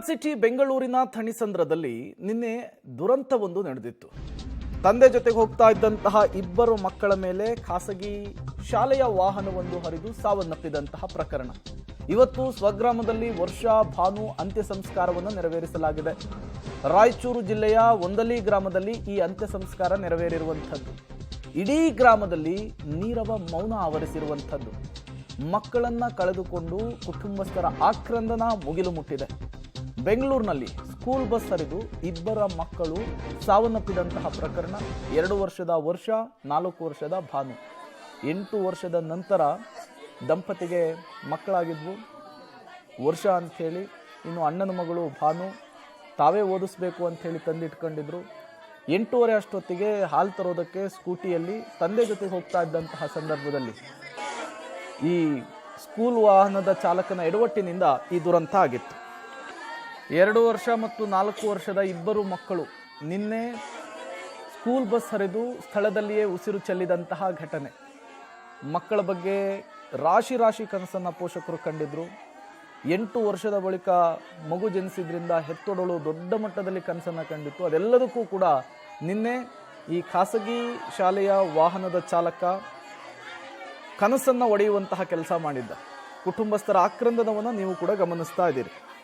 City ಬೆಂಗಳೂರಿನ ಥಣಿಸಂದ್ರದಲ್ಲಿ ನಿನ್ನೆ ದುರಂತವೊಂದು ನಡೆದಿತ್ತು. ತಂದೆ ಜೊತೆಗೆ ಹೋಗ್ತಾ ಇದ್ದಂತಹ ಇಬ್ಬರು ಮಕ್ಕಳ ಮೇಲೆ ಖಾಸಗಿ ಶಾಲೆಯ ವಾಹನವೊಂದು ಹರಿದು ಸಾವನ್ನಪ್ಪಿದಂತಹ ಪ್ರಕರಣ. ಇವತ್ತು ಸ್ವಗ್ರಾಮದಲ್ಲಿ ವರ್ಷಾ ಭಾನು ಅಂತ್ಯ ಸಂಸ್ಕಾರವನ್ನು ನೆರವೇರಿಸಲಾಗಿದೆ. ರಾಯಚೂರು ಜಿಲ್ಲೆಯ ಒಂದಲಿ ಗ್ರಾಮದಲ್ಲಿ ಈ ಅಂತ್ಯ ಸಂಸ್ಕಾರ ನೆರವೇರಿರುವಂಥದ್ದು. ಇಡೀ ಗ್ರಾಮದಲ್ಲಿ ನೀರವ ಮೌನ ಆವರಿಸಿರುವಂಥದ್ದು. ಮಕ್ಕಳನ್ನ ಕಳೆದುಕೊಂಡು ಕುಟುಂಬಸ್ಥರ ಆಕ್ರಂದನ ಮುಗಿಲು ಮುಟ್ಟಿದೆ. ಬೆಂಗಳೂರಿನಲ್ಲಿ ಸ್ಕೂಲ್ ಬಸ್ ಹರಿದು ಇಬ್ಬರ ಮಕ್ಕಳು ಸಾವನ್ನಪ್ಪಿದಂತಹ ಪ್ರಕರಣ. 2 ವರ್ಷದ ವರ್ಷ, 4 ವರ್ಷದ ಭಾನು. 8 ವರ್ಷದ ನಂತರ ದಂಪತಿಗೆ ಮಕ್ಕಳಾಗಿದ್ವು. ವರ್ಷ ಅಂಥೇಳಿ, ಇನ್ನು ಅಣ್ಣನ ಮಗಳು ಭಾನು ತಾವೇ ಓದಿಸ್ಬೇಕು ಅಂಥೇಳಿ ತಂದಿಟ್ಕೊಂಡಿದ್ರು. 8:30 ಅಷ್ಟೊತ್ತಿಗೆ ಹಾಲು ತರೋದಕ್ಕೆ ಸ್ಕೂಟಿಯಲ್ಲಿ ತಂದೆ ಜೊತೆಗೆ ಹೋಗ್ತಾ ಇದ್ದಂತಹ ಸಂದರ್ಭದಲ್ಲಿ ಈ ಸ್ಕೂಲ್ ವಾಹನದ ಚಾಲಕನ ಎಡವಟ್ಟಿನಿಂದ ಈ ದುರಂತ ಆಗಿತ್ತು. 2 ವರ್ಷ ಮತ್ತು 4 ವರ್ಷದ ಇಬ್ಬರು ಮಕ್ಕಳು ನಿನ್ನೆ ಸ್ಕೂಲ್ ಬಸ್ ಹರಿದು ಸ್ಥಳದಲ್ಲಿಯೇ ಉಸಿರು ಚೆಲ್ಲಿದಂತಹ ಘಟನೆ. ಮಕ್ಕಳ ಬಗ್ಗೆ ರಾಶಿ ರಾಶಿ ಕನಸನ್ನು ಪೋಷಕರು ಕಂಡಿದ್ರು. 8 ವರ್ಷದ ಬಳಿಕ ಮಗು ಜನಿಸಿದ್ರಿಂದ ಹೆತ್ತೊಡಳು ದೊಡ್ಡ ಮಟ್ಟದಲ್ಲಿ ಕನಸನ್ನು ಕಂಡಿತ್ತು. ಅದೆಲ್ಲದಕ್ಕೂ ಕೂಡ ನಿನ್ನೆ ಈ ಖಾಸಗಿ ಶಾಲೆಯ ವಾಹನದ ಚಾಲಕ ಕನಸನ್ನು ಒಡೆಯುವಂತಹ ಕೆಲಸ ಮಾಡಿದ್ದ. ಕುಟುಂಬಸ್ಥರ ಆಕ್ರಂದನವನ್ನು ನೀವು ಕೂಡ ಗಮನಿಸ್ತಾ ಇದ್ದೀರಿ.